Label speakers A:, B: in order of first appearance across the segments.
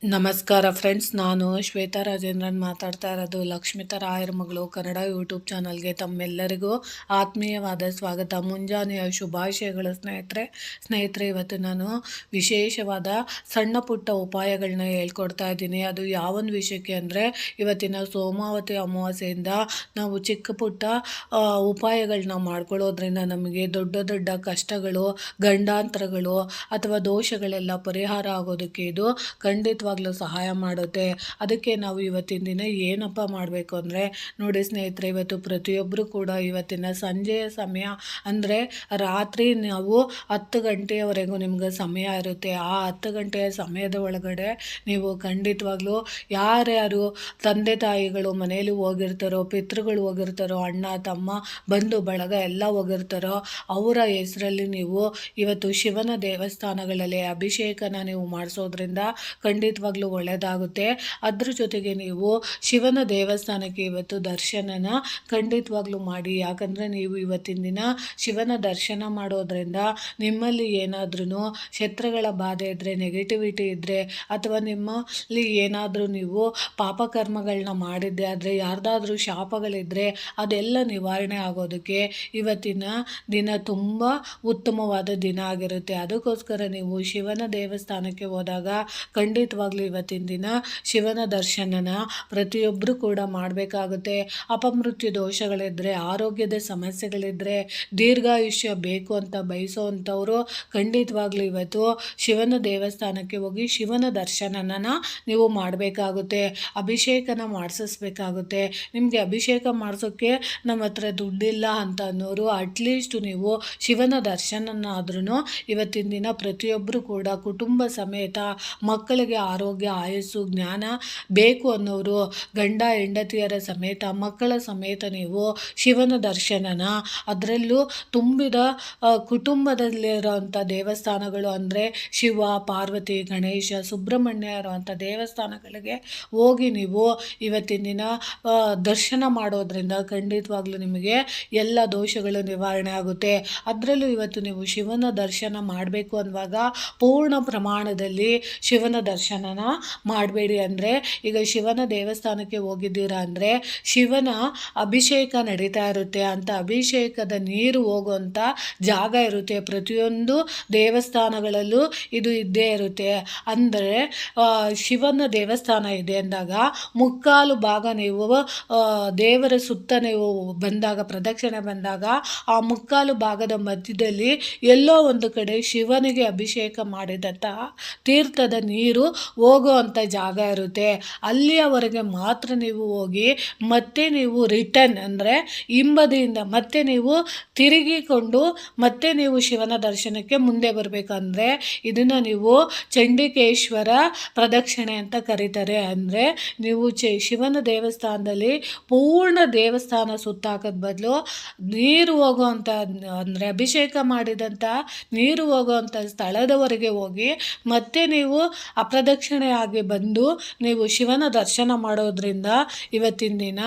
A: ನಮಸ್ಕಾರ ಫ್ರೆಂಡ್ಸ್, ನಾನು ಶ್ವೇತಾ ರಾಜೇಂದ್ರನ್ ಮಾತಾಡ್ತಾ ಇರೋದು. ಲಕ್ಷ್ಮಿತಾ ರಾಯರ ಮಗಳು ಕನ್ನಡ ಯೂಟ್ಯೂಬ್ ಚಾನಲ್ಗೆ ತಮ್ಮೆಲ್ಲರಿಗೂ ಆತ್ಮೀಯವಾದ ಸ್ವಾಗತ. ಮುಂಜಾನೆಯ ಶುಭಾಶಯಗಳು ಸ್ನೇಹಿತರೆ. ಇವತ್ತು ನಾನು ವಿಶೇಷವಾದ ಸಣ್ಣ ಪುಟ್ಟ ಉಪಾಯಗಳನ್ನ ಹೇಳ್ಕೊಡ್ತಾ ಇದ್ದೀನಿ. ಅದು ಯಾವೊಂದು ವಿಷಯಕ್ಕೆ ಅಂದರೆ, ಇವತ್ತಿನ ಸೋಮಾವತಿ ಅಮಾವಾಸ್ಯೆಯಿಂದ ನಾವು ಚಿಕ್ಕ ಪುಟ್ಟ ಉಪಾಯಗಳನ್ನ ಮಾಡ್ಕೊಳ್ಳೋದ್ರಿಂದ ನಮಗೆ ದೊಡ್ಡ ದೊಡ್ಡ ಕಷ್ಟಗಳು, ಗಂಡಾಂತರಗಳು ಅಥವಾ ದೋಷಗಳೆಲ್ಲ ಪರಿಹಾರ ಆಗೋದಕ್ಕೆ ಇದು ಖಂಡಿತವಾಗ್ಲೂ ಸಹಾಯ ಮಾಡುತ್ತೆ. ಅದಕ್ಕೆ ನಾವು ಇವತ್ತಿನ ದಿನ ಏನಪ್ಪ ಮಾಡಬೇಕು ಅಂದರೆ, ನೋಡಿ ಸ್ನೇಹಿತರೆ, ಇವತ್ತು ಪ್ರತಿಯೊಬ್ಬರು ಕೂಡ ಇವತ್ತಿನ ಸಂಜೆಯ ಸಮಯ ಅಂದರೆ ರಾತ್ರಿ ನಾವು 10 ಗಂಟೆಯವರೆಗೂ ನಿಮ್ಗೆ ಸಮಯ ಇರುತ್ತೆ. ಆ 10 ಗಂಟೆಯ ಸಮಯದ ಒಳಗಡೆ ನೀವು ಖಂಡಿತವಾಗ್ಲೂ ಯಾರ್ಯಾರು ತಂದೆ ತಾಯಿಗಳು ಮನೆಯಲ್ಲಿ ಹೋಗಿರ್ತಾರೋ, ಪಿತೃಗಳು ಹೋಗಿರ್ತಾರೋ, ಅಣ್ಣ ತಮ್ಮ ಬಂಧು ಬಳಗ ಎಲ್ಲ ಹೋಗಿರ್ತಾರೋ, ಅವರ ಹೆಸರಲ್ಲಿ ನೀವು ಇವತ್ತು ಶಿವನ ದೇವಸ್ಥಾನಗಳಲ್ಲಿ ಅಭಿಷೇಕನ ನೀವು ಮಾಡಿಸೋದ್ರಿಂದ ಖಂಡಿತವಾಗ್ಲೂ ಒಳ್ಳೆಯದಾಗುತ್ತೆ. ಅದ್ರ ಜೊತೆಗೆ ನೀವು ಶಿವನ ದೇವಸ್ಥಾನಕ್ಕೆ ಇವತ್ತು ದರ್ಶನನ ಖಂಡಿತವಾಗ್ಲೂ ಮಾಡಿ. ಯಾಕಂದರೆ ನೀವು ಇವತ್ತಿನ ದಿನ ಶಿವನ ದರ್ಶನ ಮಾಡೋದ್ರಿಂದ ನಿಮ್ಮಲ್ಲಿ ಏನಾದ್ರೂ ಶತ್ರುಗಳ ಬಾಧೆ ಇದ್ದರೆ, ನೆಗೆಟಿವಿಟಿ ಇದ್ದರೆ, ಅಥವಾ ನಿಮ್ಮಲ್ಲಿ ಏನಾದರೂ ನೀವು ಪಾಪಕರ್ಮಗಳನ್ನ ಮಾಡಿದ್ದೆ ಆದರೆ, ಯಾರ್ದಾದ್ರೂ ಶಾಪಗಳಿದ್ದರೆ ಅದೆಲ್ಲ ನಿವಾರಣೆ ಆಗೋದಕ್ಕೆ ಇವತ್ತಿನ ದಿನ ತುಂಬ ಉತ್ತಮವಾದ ದಿನ ಆಗಿರುತ್ತೆ. ಅದಕ್ಕೋಸ್ಕರ ನೀವು ಶಿವನ ದೇವಸ್ಥಾನಕ್ಕೆ ಹೋದಾಗ ಖಂಡಿತವಾಗ್ಲೂ ಇವತ್ತಿನ ದಿನ ಶಿವನ ದರ್ಶನನ ಪ್ರತಿಯೊಬ್ಬರು ಕೂಡ ಮಾಡಬೇಕಾಗುತ್ತೆ. ಅಪಮೃತ್ಯು ದೋಷಗಳಿದ್ದರೆ, ಆರೋಗ್ಯದ ಸಮಸ್ಯೆಗಳಿದ್ದರೆ, ದೀರ್ಘಾಯುಷ್ಯ ಬೇಕು ಅಂತ ಬಯಸೋವಂಥವರು ಖಂಡಿತವಾಗ್ಲೂ ಇವತ್ತು ಶಿವನ ದೇವಸ್ಥಾನಕ್ಕೆ ಹೋಗಿ ಶಿವನ ದರ್ಶನನ ನೀವು ಮಾಡಬೇಕಾಗುತ್ತೆ. ಅಭಿಷೇಕನ ಮಾಡಿಸಬೇಕಾಗುತ್ತೆ. ನಿಮಗೆ ಅಭಿಷೇಕ ಮಾಡಿಸೋಕ್ಕೆ ನಮ್ಮ ಹತ್ರ ದುಡ್ಡಿಲ್ಲ ಅಂತ ಅನ್ನೋರು ಅಟ್ಲೀಸ್ಟ್ ನೀವು ಶಿವನ ದರ್ಶನನಾದ್ರೂ ಇವತ್ತಿನ ದಿನ ಪ್ರತಿಯೊಬ್ಬರು ಕೂಡ ಕುಟುಂಬ ಸಮೇತ, ಮಕ್ಕಳಿಗೆ ಆರೋಗ್ಯ, ಆಯಸ್ಸು, ಜ್ಞಾನ ಬೇಕು ಅನ್ನೋರು ಗಂಡ ಹೆಂಡತಿಯರ ಸಮೇತ, ಮಕ್ಕಳ ಸಮೇತ ನೀವು ಶಿವನ ದರ್ಶನನ, ಅದರಲ್ಲೂ ತುಂಬಿದ ಕುಟುಂಬದಲ್ಲಿರೋಂಥ ದೇವಸ್ಥಾನಗಳು ಅಂದರೆ ಶಿವ, ಪಾರ್ವತಿ, ಗಣೇಶ, ಸುಬ್ರಹ್ಮಣ್ಯ ಇರುವಂಥ ದೇವಸ್ಥಾನಗಳಿಗೆ ಹೋಗಿ ನೀವು ಇವತ್ತಿನ ದಿನ ದರ್ಶನ ಮಾಡೋದ್ರಿಂದ ಖಂಡಿತವಾಗ್ಲೂ ನಿಮಗೆ ಎಲ್ಲ ದೋಷಗಳು ನಿವಾರಣೆ ಆಗುತ್ತೆ. ಅದರಲ್ಲೂ ಇವತ್ತು ನೀವು ಶಿವನ ದರ್ಶನ ಮಾಡಬೇಕು ಅನ್ನುವಾಗ ಪೂರ್ಣ ಪ್ರಮಾಣದಲ್ಲಿ ಶಿವನ ದರ್ಶನನ ಮಾಡಬೇಡಿ. ಅಂದರೆ ಈಗ ಶಿವನ ದೇವಸ್ಥಾನಕ್ಕೆ ಹೋಗಿದ್ದೀರಾ ಅಂದರೆ ಶಿವನ ಅಭಿಷೇಕ ನಡೀತಾ ಇರುತ್ತೆ. ಅಂತ ಅಭಿಷೇಕದ ನೀರು ಹೋಗುವಂಥ ಜಾಗ ಇರುತ್ತೆ. ಪ್ರತಿಯೊಂದು ದೇವಸ್ಥಾನಗಳಲ್ಲೂ ಇದು ಇದ್ದೇ ಇರುತ್ತೆ. ಅಂದರೆ ಶಿವನ ದೇವಸ್ಥಾನ ಇದೆ ಅಂದಾಗ ಮುಕ್ಕಾಲು ಭಾಗ ನೀವು ದೇವರ ಸುತ್ತ ನೀವು ಬಂದಾಗ, ಪ್ರದಕ್ಷಿಣೆ ಬಂದಾಗ, ಆ ಮುಕ್ಕಾಲು ಭಾಗದ ಮಧ್ಯದಲ್ಲಿ ಎಲ್ಲೋ ಒಂದು ಕಡೆ ಶಿವನಿಗೆ ಅಭಿಷೇಕ ಮಾಡಿದಂತಹ ತೀರ್ಥದ ನೀರು ಹೋಗುವಂಥ ಜಾಗ ಇರುತ್ತೆ. ಅಲ್ಲಿಯವರೆಗೆ ಮಾತ್ರ ನೀವು ಹೋಗಿ ಮತ್ತೆ ನೀವು ರಿಟರ್ನ್ ಅಂದರೆ ಹಿಂಬದಿಯಿಂದ ಮತ್ತೆ ನೀವು ತಿರುಗಿಕೊಂಡು ಮತ್ತೆ ನೀವು ಶಿವನ ದರ್ಶನಕ್ಕೆ ಮುಂದೆ ಬರಬೇಕಂದ್ರೆ ಇದನ್ನು ನೀವು ಚಂಡಿಕೇಶ್ವರ ಪ್ರದಕ್ಷಿಣೆ ಅಂತ ಕರೀತಾರೆ. ಅಂದರೆ ನೀವು ಶಿವನ ದೇವಸ್ಥಾನದಲ್ಲಿ ಪೂರ್ಣ ದೇವಸ್ಥಾನ ಸುತ್ತಾಕೋದ್ ಬದಲು ನೀರು ಹೋಗುವಂಥ ಅಂದರೆ ಅಭಿಷೇಕ ಮಾಡಿದಂಥ ನೀರು ಹೋಗುವಂಥ ಸ್ಥಳದವರೆಗೆ ಹೋಗಿ ಮತ್ತೆ ನೀವು ಅಪ್ರದಕ್ಷಿಣೆ ಆಗಿ ಬಂದು ನೀವು ಶಿವನ ದರ್ಶನ ಮಾಡೋದ್ರಿಂದ ಇವತ್ತಿನ ದಿನ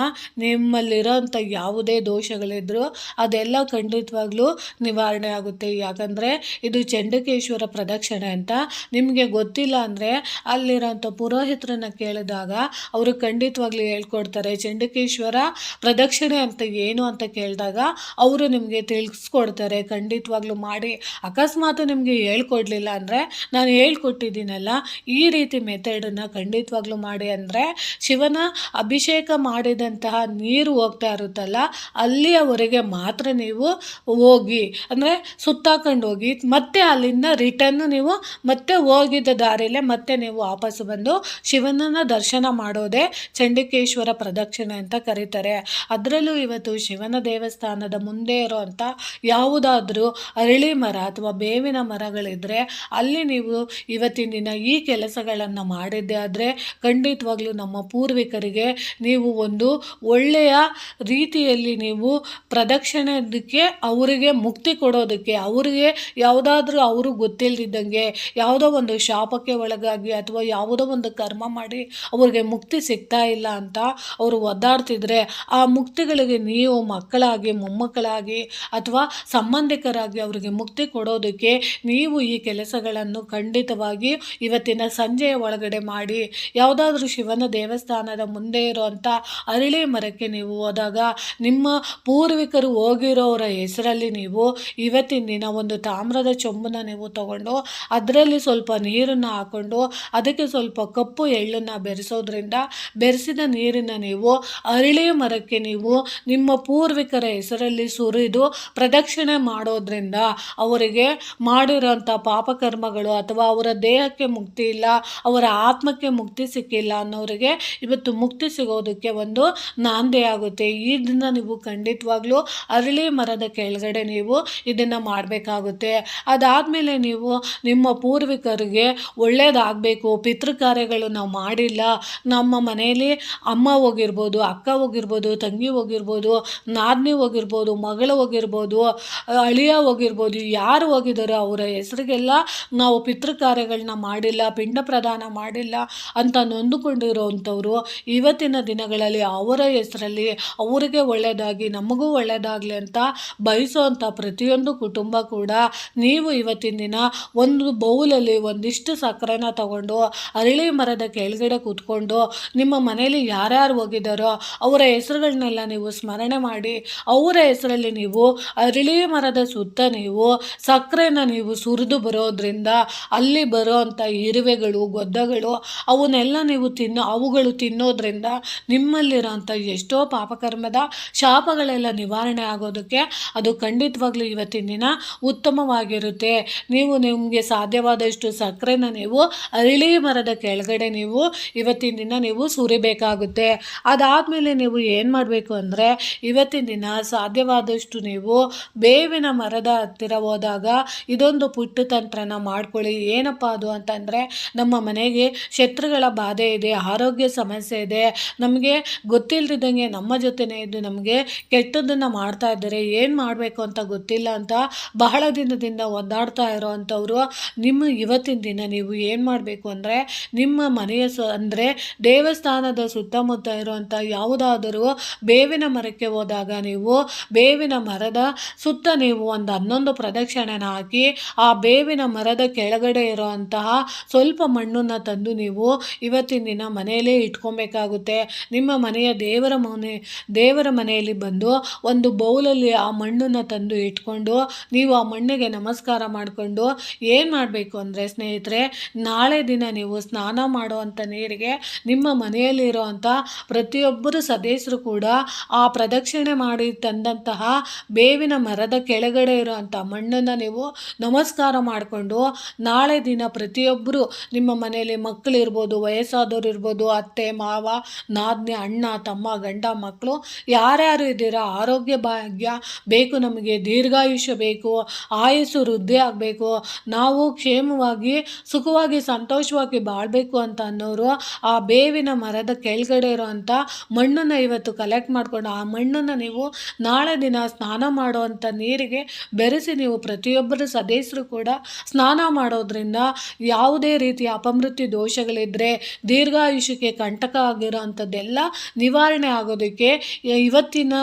A: ನಿಮ್ಮಲ್ಲಿರೋಂಥ ಯಾವುದೇ ದೋಷಗಳಿದ್ರೂ ಅದೆಲ್ಲ ಖಂಡಿತವಾಗ್ಲೂ ನಿವಾರಣೆ ಆಗುತ್ತೆ. ಯಾಕಂದರೆ ಇದು ಚಂಡಿಕೇಶ್ವರ ಪ್ರದಕ್ಷಿಣೆ ಅಂತ ನಿಮಗೆ ಗೊತ್ತಿಲ್ಲ ಅಂದರೆ ಅಲ್ಲಿರೋಂಥ ಪುರೋಹಿತರನ್ನ ಕೇಳಿದಾಗ ಅವರು ಖಂಡಿತವಾಗ್ಲೂ ಹೇಳ್ಕೊಡ್ತಾರೆ. ಚಂಡಿಕೇಶ್ವರ ಪ್ರದಕ್ಷಿಣೆ ಅಂತ ಏನು ಅಂತ ಕೇಳಿದಾಗ ಅವರು ನಿಮಗೆ ತಿಳಿಸ್ಕೊಡ್ತಾರೆ. ಖಂಡಿತವಾಗ್ಲೂ ಮಾಡಿ. ಅಕಸ್ಮಾತ್ ನಿಮಗೆ ಹೇಳ್ಕೊಡ್ಲಿಲ್ಲ ಅಂದರೆ ನಾನು ಹೇಳ್ಕೊಟ್ಟಿದ್ದೀನಲ್ಲ ಈ ರೀತಿ ಮೆಥಡನ್ನು ಖಂಡಿತವಾಗ್ಲೂ ಮಾಡಿ. ಅಂದರೆ ಶಿವನ ಅಭಿಷೇಕ ಮಾಡಿದಂತಹ ನೀರು ಹೋಗ್ತಾ ಇರುತ್ತಲ್ಲ ಅಲ್ಲಿಯವರೆಗೆ ಮಾತ್ರ ನೀವು ಹೋಗಿ, ಅಂದರೆ ಸುತ್ತಾಕೊಂಡು ಹೋಗಿ ಮತ್ತೆ ಅಲ್ಲಿಂದ ರಿಟರ್ನ್ ನೀವು ಮತ್ತೆ ಹೋಗಿದ್ದ ದಾರಿಯಲ್ಲೇ ಮತ್ತೆ ನೀವು ವಾಪಸ್ಸು ಬಂದು ಶಿವನನ್ನು ದರ್ಶನ ಮಾಡೋದೇ ಚಂಡಿಕೇಶ್ವರ ಪ್ರದಕ್ಷಿಣೆ ಅಂತ ಕರೀತಾರೆ. ಅದರಲ್ಲೂ ಇವತ್ತು ಶಿವನ ದೇವಸ್ಥಾನದ ಮುಂದೆ ಇರೋವಂಥ ಯಾವುದಾದ್ರೂ ಅರಳಿ ಮರ ಅಥವಾ ಬೇವಿನ ಮರಗಳಿದ್ದರೆ ಅಲ್ಲಿ ನೀವು ಇವತ್ತಿನ ದಿನ ಈ ಕೆಲಸಗಳನ್ನು ಪ್ರದಕ್ಷಿಣೆಗಳನ್ನು ಮಾಡಿದ್ದೆ ಆದರೆ ಖಂಡಿತವಾಗ್ಲೂ ನಮ್ಮ ಪೂರ್ವಿಕರಿಗೆ ನೀವು ಒಂದು ಒಳ್ಳೆಯ ರೀತಿಯಲ್ಲಿ ನೀವು ಪ್ರದಕ್ಷಿಣೆದಕ್ಕೆ ಅವರಿಗೆ ಮುಕ್ತಿ ಕೊಡೋದಕ್ಕೆ, ಅವರಿಗೆ ಯಾವುದಾದ್ರೂ ಅವರು ಗೊತ್ತಿಲ್ಲದಿದ್ದಂಗೆ ಯಾವುದೋ ಒಂದು ಶಾಪಕ್ಕೆ ಒಳಗಾಗಿ ಅಥವಾ ಯಾವುದೋ ಒಂದು ಕರ್ಮ ಮಾಡಿ ಅವ್ರಿಗೆ ಮುಕ್ತಿ ಸಿಗ್ತಾ ಇಲ್ಲ ಅಂತ ಅವರು ಒದ್ದಾಡ್ತಿದ್ರೆ, ಆ ಮುಕ್ತಿಗಳಿಗೆ ನೀವು ಮಕ್ಕಳಾಗಿ ಮೊಮ್ಮಕ್ಕಳಾಗಿ ಅಥವಾ ಸಂಬಂಧಿಕರಾಗಿ ಅವರಿಗೆ ಮುಕ್ತಿ ಕೊಡೋದಕ್ಕೆ ನೀವು ಈ ಕೆಲಸಗಳನ್ನು ಖಂಡಿತವಾಗಿ ಇವತ್ತಿನ ಸಂಜೆಯ ಒಳಗಡೆ ಮಾಡಿ, ಯಾವುದಾದ್ರೂ ಶಿವನ ದೇವಸ್ಥಾನದ ಮುಂದೆ ಇರುವಂಥ ಅರಳಿ ಮರಕ್ಕೆ ನೀವು ಹೋದಾಗ ನಿಮ್ಮ ಪೂರ್ವಿಕರು ಹೋಗಿರೋರ ಹೆಸರಲ್ಲಿ ನೀವು ಇವತ್ತಿನ ದಿನ ಒಂದು ತಾಮ್ರದ ಚೊಂಬನ್ನು ನೀವು ತಗೊಂಡು ಅದರಲ್ಲಿ ಸ್ವಲ್ಪ ನೀರನ್ನು ಹಾಕ್ಕೊಂಡು ಅದಕ್ಕೆ ಸ್ವಲ್ಪ ಕಪ್ಪು ಎಳ್ಳನ್ನು ಬೆರೆಸೋದ್ರಿಂದ, ಬೆರೆಸಿದ ನೀರನ್ನು ನೀವು ಅರಳಿ ಮರಕ್ಕೆ ನೀವು ನಿಮ್ಮ ಪೂರ್ವಿಕರ ಹೆಸರಲ್ಲಿ ಸುರಿದು ಪ್ರದಕ್ಷಿಣೆ ಮಾಡೋದ್ರಿಂದ ಅವರಿಗೆ ಮಾಡಿರೋಂಥ ಪಾಪಕರ್ಮಗಳು ಅಥವಾ ಅವರ ದೇಹಕ್ಕೆ ಮುಕ್ತಿ ಇಲ್ಲ, ಅವರ ಆತ್ಮಕ್ಕೆ ಮುಕ್ತಿ ಸಿಕ್ಕಿಲ್ಲ ಅನ್ನೋರಿಗೆ ಇವತ್ತು ಮುಕ್ತಿ ಸಿಗೋದಕ್ಕೆ ಒಂದು ನಾಂದಿಯಾಗುತ್ತೆ. ಈ ದಿನ ನೀವು ಖಂಡಿತವಾಗ್ಲೂ ಅರಳಿ ಮರದ ಕೆಳಗಡೆ ನೀವು ಇದನ್ನು ಮಾಡಬೇಕಾಗುತ್ತೆ. ಅದಾದಮೇಲೆ ನೀವು ನಿಮ್ಮ ಪೂರ್ವಿಕರಿಗೆ ಒಳ್ಳೆಯದಾಗಬೇಕು, ಪಿತೃ ಕಾರ್ಯಗಳು ನಾವು ಮಾಡಿಲ್ಲ, ನಮ್ಮ ಮನೆಯಲ್ಲಿ ಅಮ್ಮ ಹೋಗಿರ್ಬೋದು, ಅಕ್ಕ ಹೋಗಿರ್ಬೋದು, ತಂಗಿ ಹೋಗಿರ್ಬೋದು, ನಾದಿನಿ ಹೋಗಿರ್ಬೋದು, ಮಗಳು ಹೋಗಿರ್ಬೋದು, ಅಳಿಯ ಹೋಗಿರ್ಬೋದು, ಯಾರು ಹೋಗಿದ್ದಾರೋ ಅವರ ಹೆಸರಿಗೆಲ್ಲ ನಾವು ಪಿತೃ ಕಾರ್ಯಗಳನ್ನ ಮಾಡಿಲ್ಲ, ಪಿಂಡ ಪ್ರದಾನ ಮಾಡಿಲ್ಲ ಅಂತ ನೊಂದುಕೊಂಡಿರೋವಂಥವ್ರು ಇವತ್ತಿನ ದಿನಗಳಲ್ಲಿ ಅವರ ಹೆಸರಲ್ಲಿ ಅವರಿಗೆ ಒಳ್ಳೆಯದಾಗಿ ನಮಗೂ ಒಳ್ಳೆಯದಾಗಲಿ ಅಂತ ಬಯಸೋವಂಥ ಪ್ರತಿಯೊಂದು ಕುಟುಂಬ ಕೂಡ ನೀವು ಇವತ್ತಿನ ದಿನ ಒಂದು ಬೌಲಲ್ಲಿ ಒಂದಿಷ್ಟು ಸಕ್ಕರೆನ ತಗೊಂಡು ಅರಳಿ ಮರದ ಕೆಳಗಡೆ ಕೂತ್ಕೊಂಡು ನಿಮ್ಮ ಮನೆಯಲ್ಲಿ ಯಾರ್ಯಾರು ಹೋಗಿದ್ದಾರೋ ಅವರ ಹೆಸರುಗಳನ್ನೆಲ್ಲ ನೀವು ಸ್ಮರಣೆ ಮಾಡಿ ಅವರ ಹೆಸರಲ್ಲಿ ನೀವು ಅರಳಿ ಮರದ ಸುತ್ತ ನೀವು ಸಕ್ಕರೆನ ನೀವು ಸುರಿದು ಬರೋದ್ರಿಂದ ಅಲ್ಲಿ ಬರೋವಂಥ ಇರುವೆಗಳು, ಗೊದ್ದಗಳು ಅವನ್ನೆಲ್ಲ ನೀವು ಅವುಗಳು ತಿನ್ನೋದ್ರಿಂದ ನಿಮ್ಮಲ್ಲಿರೋಂಥ ಎಷ್ಟೋ ಪಾಪಕರ್ಮದ ಶಾಪಗಳೆಲ್ಲ ನಿವಾರಣೆ ಆಗೋದಕ್ಕೆ ಅದು ಖಂಡಿತವಾಗ್ಲೂ ಇವತ್ತಿನ ದಿನ ಉತ್ತಮವಾಗಿರುತ್ತೆ. ನೀವು ನಿಮಗೆ ಸಾಧ್ಯವಾದಷ್ಟು ಸಕ್ಕರೆನ ನೀವು ಅರಳಿ ಮರದ ಕೆಳಗಡೆ ನೀವು ಇವತ್ತಿನ ದಿನ ನೀವು ಸುರಿಬೇಕಾಗುತ್ತೆ. ಅದಾದಮೇಲೆ ನೀವು ಏನು ಮಾಡಬೇಕು ಅಂದರೆ ಇವತ್ತಿನ ದಿನ ಸಾಧ್ಯವಾದಷ್ಟು ನೀವು ಬೇವಿನ ಮರದ ಹತ್ತಿರ ಹೋದಾಗ ಇದೊಂದು ಪುಟ್ಟ ತಂತ್ರನ ಮಾಡ್ಕೊಳ್ಳಿ. ಏನಪ್ಪ ಅದು ಅಂತಂದರೆ, ನಮ್ಮ ಮನೆಗೆ ಶತ್ರುಗಳ ಬಾಧೆ ಇದೆ, ಆರೋಗ್ಯ ಸಮಸ್ಯೆ ಇದೆ, ನಮಗೆ ಗೊತ್ತಿಲ್ಲದಿದ್ದಂಗೆ ನಮ್ಮ ಜೊತೆನೇ ಇದ್ದು ನಮಗೆ ಕೆಟ್ಟದ್ದನ್ನು ಮಾಡ್ತಾ ಇದ್ದಾರೆ, ಏನು ಮಾಡಬೇಕು ಅಂತ ಗೊತ್ತಿಲ್ಲ ಅಂತ ಬಹಳ ದಿನದಿಂದ ಒದ್ದಾಡ್ತಾ ಇರೋ ಅಂಥವ್ರು ನಿಮ್ಮ ಇವತ್ತಿನ ದಿನ ನೀವು ಏನು ಮಾಡಬೇಕು ಅಂದರೆ ನಿಮ್ಮ ಮನೆಯ ಅಂದರೆ ದೇವಸ್ಥಾನದ ಸುತ್ತಮುತ್ತ ಇರುವಂಥ ಯಾವುದಾದರೂ ಬೇವಿನ ಮರಕ್ಕೆ ಹೋದಾಗ ನೀವು ಬೇವಿನ ಮರದ ಸುತ್ತ ನೀವು ಒಂದು 11 ಪ್ರದಕ್ಷಿಣೆನ ಹಾಕಿ ಆ ಬೇವಿನ ಮರದ ಕೆಳಗಡೆ ಇರುವಂತಹ ಸ್ವಲ್ಪ ಮಣ್ಣನ್ನು ತಂದು ನೀವು ಇವತ್ತಿನ ದಿನ ಮನೆಯಲ್ಲೇ ಇಟ್ಕೊಬೇಕಾಗುತ್ತೆ. ನಿಮ್ಮ ಮನೆಯ ದೇವರ ಮನೆಯಲ್ಲಿ ಬಂದು ಒಂದು ಬೌಲಲ್ಲಿ ಆ ಮಣ್ಣನ್ನು ತಂದು ಇಟ್ಕೊಂಡು ನೀವು ಆ ಮಣ್ಣಿಗೆ ನಮಸ್ಕಾರ ಮಾಡಿಕೊಂಡು ಏನು ಮಾಡಬೇಕು ಅಂದರೆ ಸ್ನೇಹಿತರೆ, ನಾಳೆ ದಿನ ನೀವು ಸ್ನಾನ ಮಾಡುವಂಥ ನೀರಿಗೆ ನಿಮ್ಮ ಮನೆಯಲ್ಲಿರುವಂಥ ಪ್ರತಿಯೊಬ್ಬರು ಸದಸ್ಯರು ಕೂಡ ಆ ಪ್ರದಕ್ಷಿಣೆ ಮಾಡಿ ತಂದಂತಹ ಬೇವಿನ ಮರದ ಕೆಳಗಡೆ ಇರುವಂಥ ಮಣ್ಣನ್ನು ನೀವು ನಮಸ್ಕಾರ ಮಾಡಿಕೊಂಡು ನಾಳೆ ದಿನ ಪ್ರತಿಯೊಬ್ಬರು ನಿಮ್ಮ ಮನೆಯಲ್ಲಿ ಮಕ್ಕಳಿರ್ಬೋದು, ವಯಸ್ಸಾದವರು ಇರ್ಬೋದು, ಅತ್ತೆ ಮಾವ ನಾದಿನಿ ಅಣ್ಣ ತಮ್ಮ ಗಂಡ ಮಕ್ಕಳು ಯಾರ್ಯಾರು ಇದ್ದೀರಾ, ಆರೋಗ್ಯ ಭಾಗ್ಯ ಬೇಕು, ನಮಗೆ ದೀರ್ಘಾಯುಷ್ಯ ಬೇಕು, ಆಯುಸ್ಸು ವೃದ್ಧಿ ಆಗಬೇಕು, ನಾವು ಕ್ಷೇಮವಾಗಿ ಸುಖವಾಗಿ ಸಂತೋಷವಾಗಿ ಬಾಳಬೇಕು ಅಂತ ಅನ್ನೋರು ಆ ಬೇವಿನ ಮರದ ಕೆಳಗಡೆ ಇರೋವಂಥ ಮಣ್ಣನ್ನು ಇವತ್ತು ಕಲೆಕ್ಟ್ ಮಾಡಿಕೊಂಡು ಆ ಮಣ್ಣನ್ನು ನೀವು ನಾಳೆ ದಿನ ಸ್ನಾನ ಮಾಡುವಂಥ ನೀರಿಗೆ ಬೆರೆಸಿ ನೀವು ಪ್ರತಿಯೊಬ್ಬರು ಸದಸ್ಯರು ಕೂಡ ಸ್ನಾನ ಮಾಡೋದ್ರಿಂದ ಯಾವುದೇ ರೀತಿಯ ಅಪಮೃತ್ಯು ದೋಷಗಳಿದ್ದರೆ ದೀರ್ಘಾಯುಷ್ಯಕ್ಕೆ ಕಂಟಕ ಆಗಿರೋ ಅಂಥದ್ದೆಲ್ಲ ನಿವಾರಣೆ ಆಗೋದಕ್ಕೆ ಇವತ್ತಿನ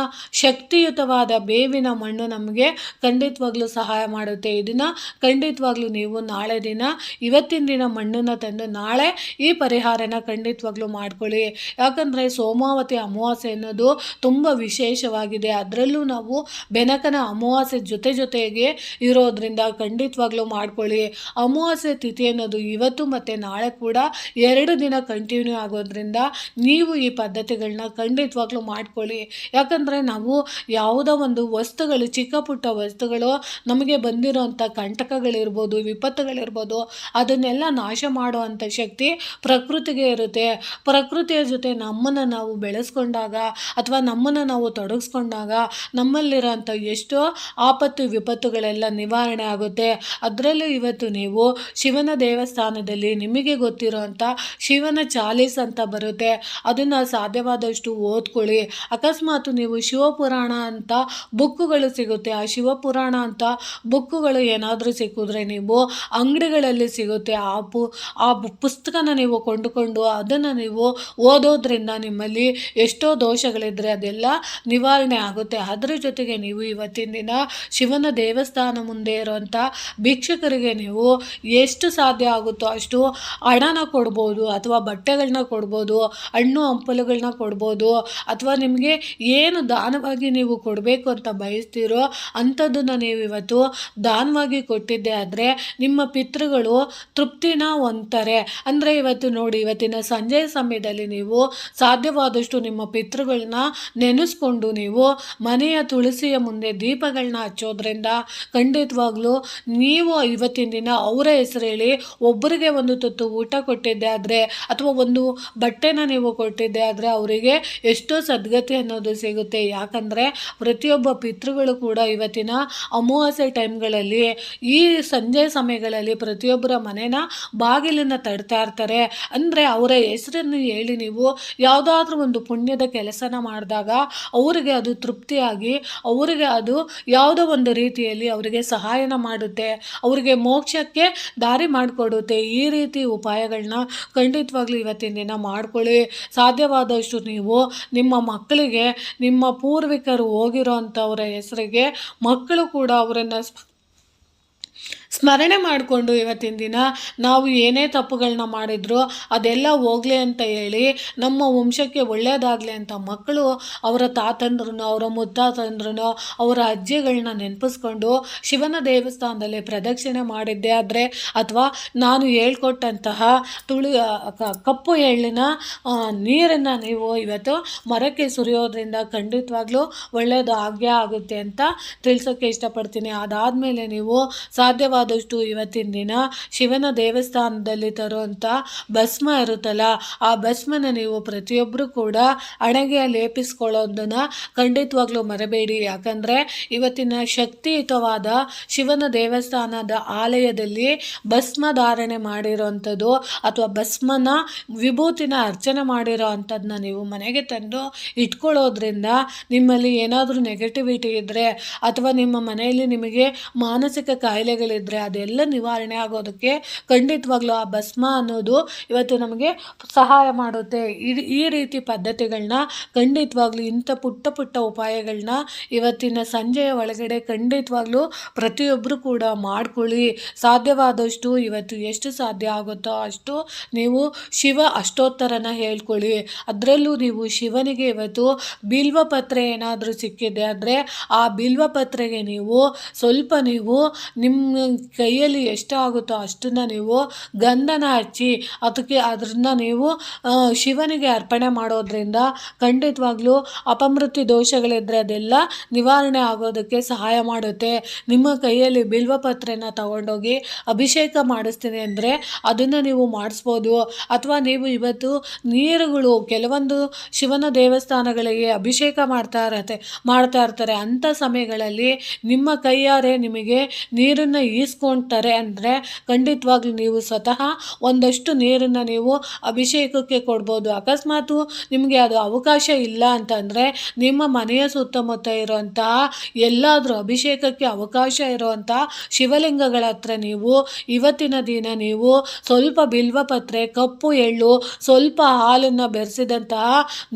A: ಶಕ್ತಿಯುತವಾದ ಬೇವಿನ ಮಣ್ಣು ನಮಗೆ ಖಂಡಿತವಾಗ್ಲೂ ಸಹಾಯ ಮಾಡುತ್ತೆ. ಇದನ್ನು ಖಂಡಿತವಾಗ್ಲೂ ನೀವು ನಾಳೆ ದಿನ ಇವತ್ತಿನ ದಿನ ಮಣ್ಣನ್ನು ತಂದು ನಾಳೆ ಈ ಪರಿಹಾರನ ಖಂಡಿತವಾಗ್ಲೂ ಮಾಡ್ಕೊಳ್ಳಿ. ಯಾಕಂದರೆ ಸೋಮಾವತಿ ಅಮಾವಾಸ್ಯೆ ಅನ್ನೋದು ತುಂಬ ವಿಶೇಷವಾಗಿದೆ. ಅದರಲ್ಲೂ ನಾವು ಬೆನಕನ ಅಮಾವಾಸ್ಯೆ ಜೊತೆಗೆ ಇರೋದ್ರಿಂದ ಖಂಡಿತವಾಗ್ಲೂ ಮಾಡ್ಕೊಳ್ಳಿ. ಅಮಾವಾಸ್ಯೆ ತಿಥಿ ಅನ್ನೋದು ಇವತ್ತು ಮತ್ತು ನಾಳೆ ಕೂಡ 2 ದಿನ ಕಂಟಿನ್ಯೂ ಆಗೋದ್ರಿಂದ ನೀವು ಈ ಪದ್ಧತಿಗಳನ್ನ ಖಂಡಿತವಾಗ್ಲೂ ಮಾಡ್ಕೊಳ್ಳಿ. ಯಾಕಂದರೆ ನಾವು ಯಾವುದೋ ಒಂದು ವಸ್ತುಗಳು, ಚಿಕ್ಕ ಪುಟ್ಟ ವಸ್ತುಗಳು ನಮಗೆ ಬಂದಿರೋಂಥ ಕಂಟಕಗಳಿರ್ಬೋದು, ವಿಪತ್ತುಗಳಿರ್ಬೋದು, ಅದನ್ನೆಲ್ಲ ನಾಶ ಮಾಡುವಂಥ ಶಕ್ತಿ ಪ್ರಕೃತಿಗೆ ಇರುತ್ತೆ. ಪ್ರಕೃತಿಯ ಜೊತೆ ನಮ್ಮನ್ನು ನಾವು ಬೆಳೆಸ್ಕೊಂಡಾಗ ಅಥವಾ ನಮ್ಮನ್ನು ನಾವು ತೊಡಗಿಸ್ಕೊಂಡಾಗ ನಮ್ಮಲ್ಲಿರೋಂಥ ಎಷ್ಟೋ ಆಪತ್ತು ವಿಪತ್ತುಗಳೆಲ್ಲ ನಿವಾರಣೆ ಆಗುತ್ತೆ. ಅದರಲ್ಲೂ ಇವತ್ತು ನೀವು ಶಿವನ ದೇವಸ್ಥಾನದಲ್ಲಿ ನಿಮಗೆ ಗೊತ್ತಿರೋಂಥ ಶಿವನ ಚಾಲೀಸ್ ಅಂತ ಬರುತ್ತೆ, ಅದನ್ನು ಸಾಧ್ಯವಾದಷ್ಟು ಓದ್ಕೊಳ್ಳಿ. ಅಕಸ್ಮಾತ್ ನೀವು ಶಿವಪುರಾಣ ಅಂತ ಬುಕ್ಕುಗಳು ಸಿಗುತ್ತೆ, ಆ ಶಿವಪುರಾಣ ಅಂತ ಬುಕ್ಕುಗಳು ಏನಾದರೂ ಸಿಕ್ಕಿದ್ರೆ ನೀವು ಅಂಗಡಿಗಳಲ್ಲಿ ಸಿಗುತ್ತೆ, ಆ ಪುಸ್ತಕನ ನೀವು ಕೊಂಡುಕೊಂಡು ಅದನ್ನು ನೀವು ಓದೋದ್ರಿಂದ ನಿಮ್ಮಲ್ಲಿ ಎಷ್ಟೋ ದೋಷಗಳಿದ್ದರೆ ಅದೆಲ್ಲ ನಿವಾರಣೆ ಆಗುತ್ತೆ. ಅದರ ಜೊತೆಗೆ ನೀವು ಇವತ್ತಿನ ದಿನ ಶಿವನ ದೇವಸ್ಥಾನ ಮುಂದೆ ಇರುವಂಥ ಭಿಕ್ಷುಕರಿಗೆ ನೀವು ಎಷ್ಟು ಸಾಧ್ಯ ಆಗುತ್ತೋ ಅಷ್ಟು ಹಣನ ಕೊಡ್ಬೋದು, ಅಥವಾ ಬಟ್ಟೆಗಳನ್ನ ಕೊಡ್ಬೋದು, ಹಣ್ಣು ಹಂಪಲುಗಳನ್ನ ಕೊಡ್ಬೋದು, ಅಥವಾ ನಿಮಗೆ ಏನು ದಾನವಾಗಿ ನೀವು ಕೊಡಬೇಕು ಅಂತ ಬಯಸ್ತೀರೋ ಅಂಥದ್ದನ್ನು ನೀವು ಇವತ್ತು ದಾನವಾಗಿ ಕೊಟ್ಟಿದ್ದೆ ಆದರೆ ನಿಮ್ಮ ಪಿತೃಗಳು ತೃಪ್ತಿನ ಹೊಂದ್ತಾರೆ. ಅಂದರೆ ಇವತ್ತು ನೋಡಿ, ಇವತ್ತಿನ ಸಂಜೆ ಸಮಯದಲ್ಲಿ ನೀವು ಸಾಧ್ಯವಾದಷ್ಟು ನಿಮ್ಮ ಪಿತೃಗಳನ್ನ ನೆನೆಸ್ಕೊಂಡು ನೀವು ಮನೆಯ ತುಳಸಿಯ ಮುಂದೆ ದೀಪಗಳನ್ನ ಹಚ್ಚೋದ್ರಿಂದ ಖಂಡಿತವಾಗ್ಲೂ ನೀವು ಇವತ್ತಿನ ದಿನ ಅವರ ಹೆಸರು ಹೇಳಿ ಒಬ್ಬರಿಗೆ ಒಂದು ತುತ್ತು ಊಟ ಕೊಟ್ಟಿದ್ದೆ ಆದರೆ ಅಥವಾ ಒಂದು ಬಟ್ಟೆನ ನೀವು ಕೊಟ್ಟಿದ್ದೆ ಆದರೆ ಅವರಿಗೆ ಎಷ್ಟೋ ಸದ್ಗತಿ ಅನ್ನೋದು ಸಿಗುತ್ತೆ. ಯಾಕಂದರೆ ಪ್ರತಿಯೊಬ್ಬ ಪಿತೃಗಳು ಕೂಡ ಇವತ್ತಿನ ಅಮಾವಾಸ್ಯೆ ಟೈಮ್ಗಳಲ್ಲಿ ಈ ಸಂಜೆ ಸಮಯಗಳಲ್ಲಿ ಪ್ರತಿಯೊಬ್ಬರ ಮನೆನ ಬಾಗಿಲನ್ನು ತಡ್ತಾ ಇರ್ತಾರೆ. ಅಂದರೆ ಅವರ ಹೆಸರನ್ನು ಹೇಳಿ ನೀವು ಯಾವುದಾದ್ರೂ ಒಂದು ಪುಣ್ಯದ ಕೆಲಸನ ಮಾಡಿದಾಗ ಅವರಿಗೆ ಅದು ತೃಪ್ತಿಯಾಗಿ ಅವರಿಗೆ ಅದು ಯಾವುದೋ ಒಂದು ರೀತಿಯಲ್ಲಿ ಅವರಿಗೆ ಸಹಾಯನ ಮಾಡುತ್ತೆ, ಅವರಿಗೆ ಮೋಕ್ಷಕ್ಕೆ ದಾರಿ ಮಾಡಿಕೊಡುತ್ತೆ. ಈ ರೀತಿ ಉಪಾಯಗಳನ್ನ ಖಂಡಿತವಾಗ್ಲೂ ಇವತ್ತಿನ ದಿನ ಮಾಡ್ಕೊಳ್ಳಿ. ಸಾಧ್ಯವಾದಷ್ಟು ನೀವು ನಿಮ್ಮ ಮಕ್ಕಳಿಗೆ ನಿಮ್ಮ ಪೂರ್ವಿಕರು ಹೋಗಿರೋ ಅಂಥವರ ಹೆಸರಿಗೆ ಮಕ್ಕಳು ಕೂಡ ಅವರನ್ನು ಸ್ಮರಣೆ ಮಾಡಿಕೊಂಡು ಇವತ್ತಿನ ದಿನ ನಾವು ಏನೇ ತಪ್ಪುಗಳನ್ನ ಮಾಡಿದ್ರು ಅದೆಲ್ಲ ಹೋಗಲಿ ಅಂತ ಹೇಳಿ ನಮ್ಮ ವಂಶಕ್ಕೆ ಒಳ್ಳೆಯದಾಗಲಿ ಅಂತ ಮಕ್ಕಳು ಅವರ ತಾತಂದ್ರೂ ಅವರ ಮುತ್ತಾತಂದ್ರೂ ಅವರ ಅಜ್ಜಿಗಳನ್ನ ನೆನಪಿಸ್ಕೊಂಡು ಶಿವನ ದೇವಸ್ಥಾನದಲ್ಲಿ ಪ್ರದಕ್ಷಿಣೆ ಮಾಡಿದ್ದೆ ಆದರೆ ಅಥವಾ ನಾನು ಹೇಳ್ಕೊಟ್ಟಂತಹ ಕಪ್ಪು ಎಳ್ಳಿನ ನೀರನ್ನು ನೀವು ಇವತ್ತು ಮರಕ್ಕೆ ಸುರಿಯೋದ್ರಿಂದ ಖಂಡಿತವಾಗ್ಲೂ ಒಳ್ಳೆಯದು ಆಗೇ ಆಗುತ್ತೆ ಅಂತ ತಿಳಿಸೋಕ್ಕೆ ಇಷ್ಟಪಡ್ತೀನಿ. ಅದಾದಮೇಲೆ ನೀವು ಸಾಧ್ಯವಾದಷ್ಟು ಇವತ್ತಿನ ದಿನ ಶಿವನ ದೇವಸ್ಥಾನದಲ್ಲಿ ತರುವಂಥ ಭಸ್ಮ ಇರುತ್ತಲ್ಲ, ಆ ಭಸ್ಮನ ನೀವು ಪ್ರತಿಯೊಬ್ಬರು ಕೂಡ ಹಣೆಗೆ ಲೇಪಿಸ್ಕೊಳ್ಳೋದನ್ನು ಖಂಡಿತವಾಗ್ಲೂ ಮರಬೇಡಿ. ಯಾಕಂದರೆ ಇವತ್ತಿನ ಶಕ್ತಿಯುತವಾದ ಶಿವನ ದೇವಸ್ಥಾನದ ಆಲಯದಲ್ಲಿ ಭಸ್ಮ ಧಾರಣೆ ಮಾಡಿರೋವಂಥದ್ದು ಅಥವಾ ಭಸ್ಮನ ವಿಭೂತಿನ ಅರ್ಚನೆ ಮಾಡಿರೋ ಅಂಥದ್ದನ್ನ ನೀವು ಮನೆಗೆ ತಂದು ಇಟ್ಕೊಳ್ಳೋದ್ರಿಂದ ನಿಮ್ಮಲ್ಲಿ ಏನಾದರೂ ನೆಗೆಟಿವಿಟಿ ಇದ್ದರೆ ಅಥವಾ ನಿಮ್ಮ ಮನೆಯಲ್ಲಿ ನಿಮಗೆ ಮಾನಸಿಕ ಕಾಯಿಲೆಗಳಿದ್ದರೆ ಅದೆಲ್ಲ ನಿವಾರಣೆ ಆಗೋದಕ್ಕೆ ಖಂಡಿತವಾಗ್ಲೂ ಆ ಭಸ್ಮ ಅನ್ನೋದು ಇವತ್ತು ನಮಗೆ ಸಹಾಯ ಮಾಡುತ್ತೆ. ಈ ರೀತಿ ಪದ್ಧತಿಗಳನ್ನ ಖಂಡಿತವಾಗ್ಲೂ ಇಂಥ ಪುಟ್ಟ ಪುಟ್ಟ ಉಪಾಯಗಳನ್ನ ಇವತ್ತಿನ ಸಂಜೆಯ ಒಳಗಡೆ ಖಂಡಿತವಾಗ್ಲೂ ಪ್ರತಿಯೊಬ್ಬರು ಕೂಡ ಮಾಡ್ಕೊಳ್ಳಿ. ಸಾಧ್ಯವಾದಷ್ಟು ಇವತ್ತು ಎಷ್ಟು ಸಾಧ್ಯ ಆಗುತ್ತೋ ಅಷ್ಟು ನೀವು ಶಿವ ಅಷ್ಟೋತ್ತರನ ಹೇಳ್ಕೊಳ್ಳಿ. ಅದರಲ್ಲೂ ನೀವು ಶಿವನಿಗೆ ಇವತ್ತು ಬಿಲ್ವಪತ್ರೆ ಏನಾದರೂ ಸಿಕ್ಕಿದೆ ಅಂದರೆ ಆ ಬಿಲ್ವಪತ್ರೆಗೆ ನೀವು ಸ್ವಲ್ಪ ನೀವು ನಿಮ್ಮ ಕೈಯಲ್ಲಿ ಎಷ್ಟಾಗುತ್ತೋ ಅಷ್ಟನ್ನು ನೀವು ಗಂಧನ ಹಚ್ಚಿ ಅದನ್ನು ನೀವು ಶಿವನಿಗೆ ಅರ್ಪಣೆ ಮಾಡೋದ್ರಿಂದ ಖಂಡಿತವಾಗ್ಲೂ ಅಪಮೃತ್ಯು ದೋಷಗಳಿದ್ದರೆ ಅದೆಲ್ಲ ನಿವಾರಣೆ ಆಗೋದಕ್ಕೆ ಸಹಾಯ ಮಾಡುತ್ತೆ. ನಿಮ್ಮ ಕೈಯಲ್ಲಿ ಬಿಲ್ವಪತ್ರೆನ ತಗೊಂಡೋಗಿ ಅಭಿಷೇಕ ಮಾಡಿಸ್ತೀನಿ ಅಂದರೆ ಅದನ್ನು ನೀವು ಮಾಡಿಸ್ಬೋದು. ಅಥವಾ ನೀವು ಇವತ್ತು ನೀರುಗಳು ಕೆಲವೊಂದು ಶಿವನ ದೇವಸ್ಥಾನಗಳಿಗೆ ಅಭಿಷೇಕ ಮಾಡ್ತಾ ಇರ್ತಾರೆ. ಅಂಥ ಸಮಯಗಳಲ್ಲಿ ನಿಮ್ಮ ಕೈಯಾರೆ ನಿಮಗೆ ನೀರನ್ನು ಈಸ್ಕೊಳ್ತಾರೆ ಅಂದರೆ ಖಂಡಿತವಾಗ್ಲೂ ನೀವು ಸ್ವತಃ ಒಂದಷ್ಟು ನೀರನ್ನು ನೀವು ಅಭಿಷೇಕಕ್ಕೆ ಕೊಡ್ಬೋದು. ಅಕಸ್ಮಾತು ನಿಮಗೆ ಅದು ಅವಕಾಶ ಇಲ್ಲ ಅಂತಂದರೆ ನಿಮ್ಮ ಮನೆಯ ಸುತ್ತಮುತ್ತ ಇರುವಂತಹ ಎಲ್ಲಾದರೂ ಅಭಿಷೇಕಕ್ಕೆ ಅವಕಾಶ ಇರುವಂಥ ಶಿವಲಿಂಗಗಳ ಹತ್ರ ನೀವು ಇವತ್ತಿನ ದಿನ ನೀವು ಸ್ವಲ್ಪ ಬಿಲ್ವಪತ್ರೆ, ಕಪ್ಪು ಎಳ್ಳು, ಸ್ವಲ್ಪ ಹಾಲನ್ನು ಬೆರೆಸಿದಂತಹ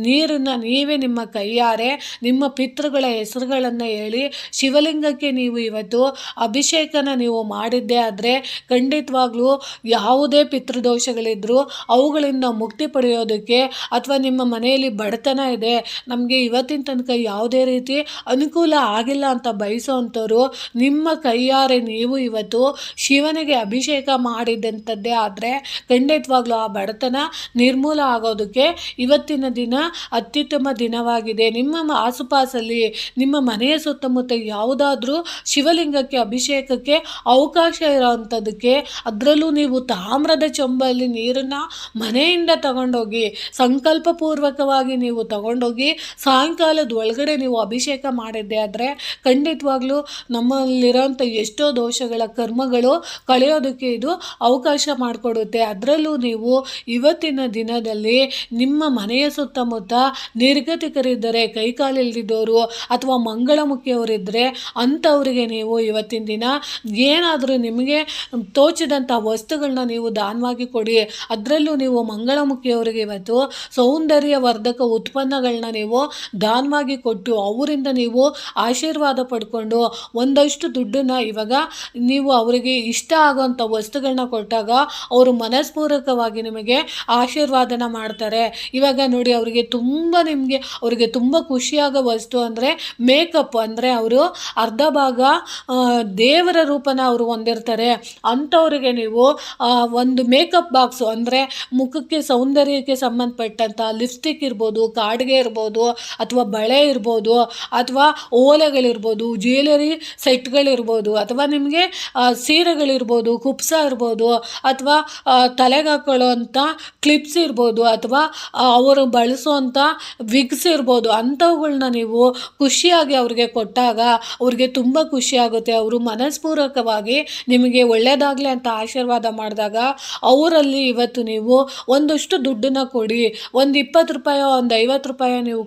A: ನೀರನ್ನು ನೀವೇ ನಿಮ್ಮ ಕೈಯಾರೆ ನಿಮ್ಮ ಪಿತೃಗಳ ಹೆಸರುಗಳನ್ನು ಹೇಳಿ ಶಿವಲಿಂಗಕ್ಕೆ ನೀವು ಇವತ್ತು ಅಭಿಷೇಕನ ನೀವು ಮಾಡಿದ್ದೆ ಆದರೆ ಖಂಡಿತವಾಗ್ಲೂ ಯಾವುದೇ ಪಿತೃದೋಷಗಳಿದ್ದರೂ ಅವುಗಳಿಂದ ಮುಕ್ತಿ ಪಡೆಯೋದಕ್ಕೆ ಅಥವಾ ನಿಮ್ಮ ಮನೆಯಲ್ಲಿ ಬಡತನ ಇದೆ, ನಮಗೆ ಇವತ್ತಿನ ತನಕ ಯಾವುದೇ ರೀತಿ ಅನುಕೂಲ ಆಗಿಲ್ಲ ಅಂತ ಬಯಸೋವಂಥವ್ರು ನಿಮ್ಮ ಕೈಯಾರೆ ನೀವು ಇವತ್ತು ಶಿವನಿಗೆ ಅಭಿಷೇಕ ಮಾಡಿದಂಥದ್ದೇ ಆದರೆ ಖಂಡಿತವಾಗ್ಲೂ ಆ ಬಡತನ ನಿರ್ಮೂಲ ಆಗೋದಕ್ಕೆ ಇವತ್ತಿನ ದಿನ ಅತ್ಯುತ್ತಮ ದಿನವಾಗಿದೆ. ನಿಮ್ಮ ಆಸುಪಾಸಲ್ಲಿ ನಿಮ್ಮ ಮನೆಯ ಸುತ್ತಮುತ್ತ ಯಾವುದಾದ್ರೂ ಶಿವಲಿಂಗಕ್ಕೆ ಅಭಿಷೇಕಕ್ಕೆ ಅವಕಾಶ ಇರೋವಂಥದ್ದಕ್ಕೆ, ಅದರಲ್ಲೂ ನೀವು ತಾಮ್ರದ ಚೊಂಬಲ್ಲಿ ನೀರನ್ನು ಮನೆಯಿಂದ ತಗೊಂಡೋಗಿ ಸಂಕಲ್ಪಪೂರ್ವಕವಾಗಿ ನೀವು ತಗೊಂಡೋಗಿ ಸಾಯಂಕಾಲದ ಒಳಗಡೆ ನೀವು ಅಭಿಷೇಕ ಮಾಡಿದ್ದೆ ಆದರೆ ಖಂಡಿತವಾಗ್ಲೂ ನಮ್ಮಲ್ಲಿರೋಂಥ ಎಷ್ಟೋ ದೋಷಗಳ ಕರ್ಮಗಳು ಕಳೆಯೋದಕ್ಕೆ ಇದು ಅವಕಾಶ ಮಾಡಿಕೊಡುತ್ತೆ. ಅದರಲ್ಲೂ ನೀವು ಇವತ್ತಿನ ದಿನದಲ್ಲಿ ನಿಮ್ಮ ಮನೆಯ ಸುತ್ತಮುತ್ತ ನಿರ್ಗತಿಕರಿದ್ದರೆ, ಕೈಕಾಲಿಲ್ದಿದ್ದವರು ಅಥವಾ ಮಂಗಳಮುಖಿಯವರಿದ್ದರೆ ಅಂಥವರಿಗೆ ನೀವು ಇವತ್ತಿನ ದಿನ ಏನಾದರೂ ನಿಮಗೆ ತೋಚಿದಂಥ ವಸ್ತುಗಳನ್ನ ನೀವು ದಾನವಾಗಿ ಕೊಡಿ. ಅದರಲ್ಲೂ ನೀವು ಮಂಗಳಮುಖಿಯವರಿಗೆ ಇವತ್ತು ಸೌಂದರ್ಯವರ್ಧಕ ಉತ್ಪನ್ನಗಳನ್ನ ನೀವು ದಾನವಾಗಿ ಕೊಟ್ಟು ಅವರಿಂದ ನೀವು ಆಶೀರ್ವಾದ ಪಡ್ಕೊಂಡು ಒಂದಷ್ಟು ದುಡ್ಡನ್ನು ಇವಾಗ ನೀವು ಅವರಿಗೆ ಇಷ್ಟ ಆಗೋಂಥ ವಸ್ತುಗಳನ್ನ ಕೊಟ್ಟಾಗ ಅವರು ಮನಸ್ಪೂರ್ವಕವಾಗಿ ನಿಮಗೆ ಆಶೀರ್ವಾದನ ಮಾಡ್ತಾರೆ. ಇವಾಗ ನೋಡಿ ಅವರಿಗೆ ತುಂಬ ಖುಷಿಯಾಗೋ ವಸ್ತು ಅಂದರೆ ಮೇಕಪ್. ಅಂದರೆ ಅವರು ಅರ್ಧ ಭಾಗ ದೇವರ ರೂಪನ ಅವರು ಹೊಂದಿರ್ತಾರೆ. ಅಂಥವರಿಗೆ ನೀವು ಒಂದು ಮೇಕಪ್ ಬಾಕ್ಸು ಅಂದರೆ ಮುಖಕ್ಕೆ ಸೌಂದರ್ಯಕ್ಕೆ ಸಂಬಂಧಪಟ್ಟಂಥ ಲಿಪ್ಸ್ಟಿಕ್ ಇರ್ಬೋದು, ಕಾಡಿಗೆ ಇರ್ಬೋದು, ಅಥವಾ ಬಳೆ ಇರ್ಬೋದು, ಅಥವಾ ಓಲೆಗಳಿರ್ಬೋದು, ಜ್ಯುವೆಲರಿ ಸೆಟ್ಗಳಿರ್ಬೋದು, ಅಥವಾ ನಿಮಗೆ ಸೀರೆಗಳಿರ್ಬೋದು, ಕುಪ್ಸ ಇರ್ಬೋದು, ಅಥವಾ ತಲೆಗೆ ಹಾಕೊಳ್ಳೋವಂಥ ಕ್ಲಿಪ್ಸ್ ಇರ್ಬೋದು, ಅಥವಾ ಅವರು ಬಳಸೋವಂಥ ವಿಗ್ಸ್ ಇರ್ಬೋದು, ಅಂಥವುಗಳನ್ನ ನೀವು ಖುಷಿಯಾಗಿ ಅವ್ರಿಗೆ ಕೊಟ್ಟಾಗ ಅವ್ರಿಗೆ ತುಂಬ ಖುಷಿಯಾಗುತ್ತೆ. ಅವರು ಮನಸ್ಪೂರ್ವಕವಾಗಿ ನಿಮಗೆ ಒಳ್ಳೆಯದಾಗಲಿ ಅಂತ ಆಶೀರ್ವಾದ ಮಾಡಿದಾಗ ಅವರಲ್ಲಿ ಇವತ್ತು ನೀವು ಒಂದಷ್ಟು ದುಡ್ಡನ್ನು ಕೊಡಿ. ಒಂದು 20 ರೂಪಾಯೋ ಒಂದು 50 ರೂಪಾಯೋ ನೀವು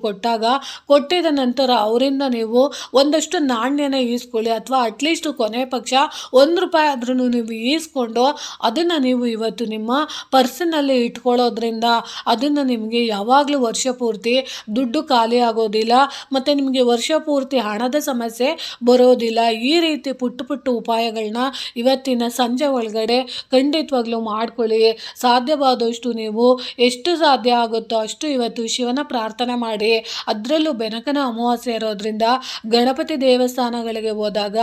A: ಕೊಟ್ಟಿದ ನಂತರ ಅವರಿಂದ ನೀವು ಒಂದಷ್ಟು ನಾಣ್ಯನ ಈಸ್ಕೊಳ್ಳಿ, ಅಥವಾ ಅಟ್ಲೀಸ್ಟ್ ಕೊನೆ ಪಕ್ಷ 1 ರೂಪಾಯಿ ಆದ್ರೂ ನೀವು ಈಸ್ಕೊಂಡು ಅದನ್ನು ನೀವು ಇವತ್ತು ನಿಮ್ಮ ಪರ್ಸನಲ್ಲಿ ಇಟ್ಕೊಳ್ಳೋದ್ರಿಂದ ಅದನ್ನು ನಿಮಗೆ ಯಾವಾಗಲೂ ವರ್ಷ ಪೂರ್ತಿ ದುಡ್ಡು ಖಾಲಿ ಆಗೋದಿಲ್ಲ ಮತ್ತು ನಿಮಗೆ ವರ್ಷ ಪೂರ್ತಿ ಹಣದ ಸಮಸ್ಯೆ ಬರೋದಿಲ್ಲ. ಈ ರೀತಿ ಪುಟ್ಟ ಪುಟ್ಟ ಉಪಾಯಗಳನ್ನ ಇವತ್ತಿನ ಸಂಜೆ ಒಳಗಡೆ ಖಂಡಿತವಾಗ್ಲೂ ಮಾಡ್ಕೊಳ್ಳಿ. ಸಾಧ್ಯವಾದಷ್ಟು ನೀವು ಎಷ್ಟು ಸಾಧ್ಯ ಆಗುತ್ತೋ ಅಷ್ಟು ಇವತ್ತು ಶಿವನ ಪ್ರಾರ್ಥನೆ ಮಾಡಿ. ಅದರಲ್ಲೂ ಬೆನಕನ ಅಮಾವಾಸ್ಯೆ ಇರೋದ್ರಿಂದ ಗಣಪತಿ ದೇವಸ್ಥಾನಗಳಿಗೆ ಹೋದಾಗ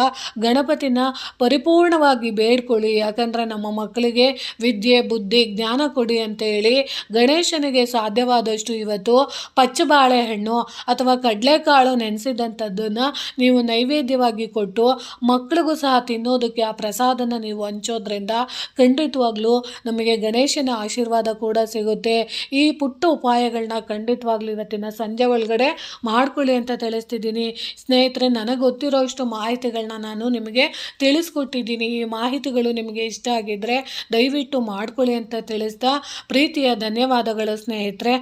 A: ಗಣಪತಿನ ಪರಿಪೂರ್ಣವಾಗಿ ಬೇಡ್ಕೊಳ್ಳಿ. ಯಾಕಂದರೆ ನಮ್ಮ ಮಕ್ಕಳಿಗೆ ವಿದ್ಯೆ, ಬುದ್ಧಿ, ಜ್ಞಾನ ಕೊಡಿ ಅಂತ ಹೇಳಿ ಗಣೇಶನಿಗೆ ಸಾಧ್ಯವಾದಷ್ಟು ಇವತ್ತು ಪಚ್ಚ ಬಾಳೆಹಣ್ಣು ಅಥವಾ ಕಡಲೆಕಾಳು ನೆನೆಸಿದಂಥದ್ದನ್ನು ನೀವು ನೈವೇದ್ಯವಾಗಿ ಕೊಟ್ಟು ಮಕ್ಕಳಿಗೂ ಸಹ ತಿನ್ನೋದಕ್ಕೆ ಆ ಪ್ರಸಾದನ ನೀವು ಹಂಚೋದ್ರಿಂದ ಖಂಡಿತವಾಗ್ಲೂ ನಮಗೆ ಗಣೇಶನ ಆಶೀರ್ವಾದ ಕೂಡ ಸಿಗುತ್ತೆ. ಈ ಪುಟ್ಟ ಉಪಾಯಗಳನ್ನ ಖಂಡಿತವಾಗ್ಲೂ ಇವತ್ತಿನ ಸಂಜೆ ಒಳಗಡೆ ಮಾಡ್ಕೊಳ್ಳಿ ಅಂತ ತಿಳಿಸ್ತಿದ್ದೀನಿ. ಸ್ನೇಹಿತರೆ, ನನಗೆ ಗೊತ್ತಿರೋ ಅಷ್ಟು ಮಾಹಿತಿಗಳನ್ನ ನಾನು ನಿಮಗೆ ತಿಳಿಸ್ಕೊಟ್ಟಿದ್ದೀನಿ. ಈ ಮಾಹಿತಿಗಳು ನಿಮಗೆ ಇಷ್ಟ ಆಗಿದ್ದರೆ ದಯವಿಟ್ಟು ಮಾಡ್ಕೊಳ್ಳಿ ಅಂತ ತಿಳಿಸ್ತಾ ಪ್ರೀತಿಯ ಧನ್ಯವಾದಗಳು ಸ್ನೇಹಿತರೆ.